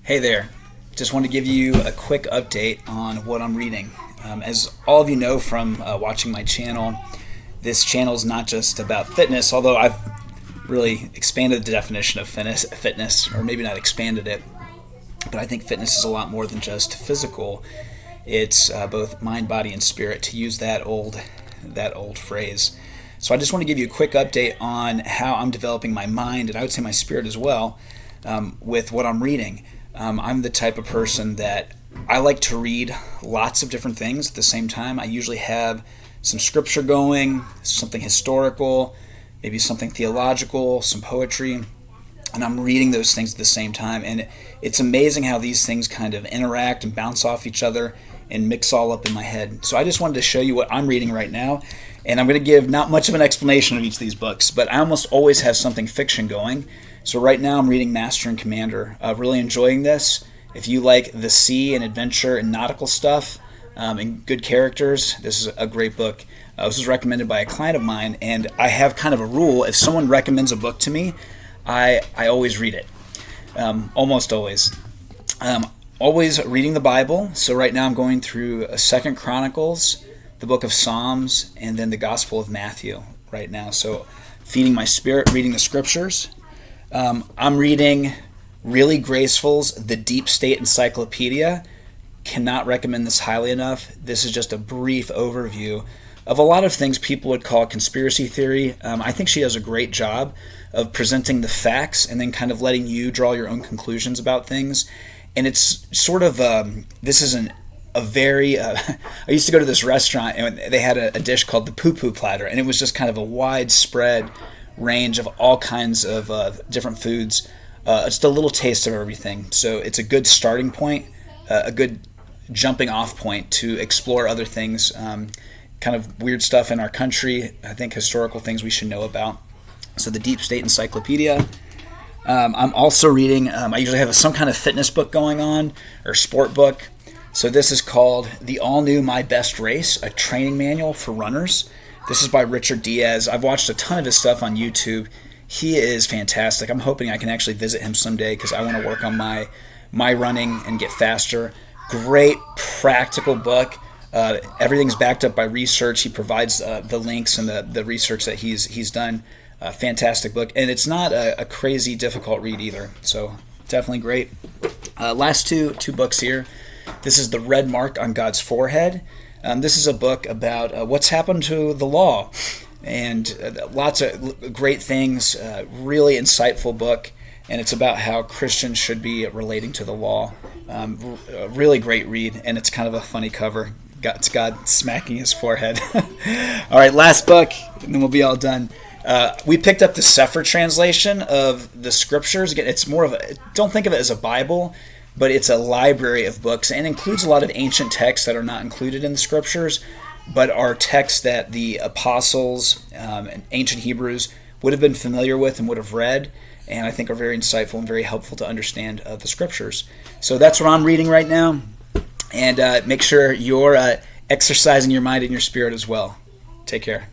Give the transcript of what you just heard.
Hey there. Just want to give you a quick update on what I'm reading. As all of you know from watching my channel, this channel is not just about fitness, although I've really expanded the definition of fitness, or maybe not expanded it, but I think fitness is a lot more than just physical. It's both mind, body, and spirit, to use that old phrase. So I just want to give you a quick update on how I'm developing my mind, and I would say my spirit as well, with what I'm reading. I'm the type of person that I like to read lots of different things at the same time. I usually have some scripture going, something historical, maybe something theological, some poetry, and I'm reading those things at the same time. And it's amazing how these things kind of interact and bounce off each other and mix all up in my head. So I just wanted to show you what I'm reading right now, and I'm going to give not much of an explanation of each of these books, but I almost always have something fiction going. So right now I'm reading Master and Commander. Really enjoying this. If you like the sea and adventure and nautical stuff and good characters, this is a great book. This was recommended by a client of mine, and I have kind of a rule. If someone recommends a book to me, I always read it. Almost always. Always reading the Bible. So right now I'm going through 2 Chronicles, the book of Psalms, and then the Gospel of Matthew right now. So feeding my spirit, reading the scriptures. I'm reading Really Graceful's The Deep State Encyclopedia. Cannot recommend this highly enough. This is just a brief overview of a lot of things people would call conspiracy theory. I think she does a great job of presenting the facts and then kind of letting you draw your own conclusions about things. And it's sort of, this isn't a very, I used to go to this restaurant and they had a dish called the poo-poo platter, and it was just kind of a widespread range of all kinds of different foods, just a little taste of everything. So it's a good starting point, a good jumping off point to explore other things, kind of weird stuff in our country, I think historical things we should know about. So the Deep State Encyclopedia. I'm also reading, I usually have some kind of fitness book going on, or sport book. So this is called The All New My Best Race, a training manual for runners. This is by Richard Diaz. I've watched a ton of his stuff on YouTube. He is fantastic. I'm hoping I can actually visit him someday because I want to work on my running and get faster. Great practical book. Everything's backed up by research. He provides the links and the research that he's done. Fantastic book. And it's not a crazy difficult read either. So definitely great. Last two books here. This is The Red Mark on God's Forehead. This is a book about what's happened to the law, and lots of great things, really insightful book, and it's about how Christians should be relating to the law. A really great read, and it's kind of a funny cover. It's God smacking his forehead. All right, last book, and then we'll be all done. We picked up the Sefer translation of the scriptures. Again, it's more of a, don't think of it as a Bible, but it's a library of books and includes a lot of ancient texts that are not included in the scriptures, but are texts that the apostles and ancient Hebrews would have been familiar with and would have read, and I think are very insightful and very helpful to understand the scriptures. So that's what I'm reading right now, and make sure you're exercising your mind and your spirit as well. Take care.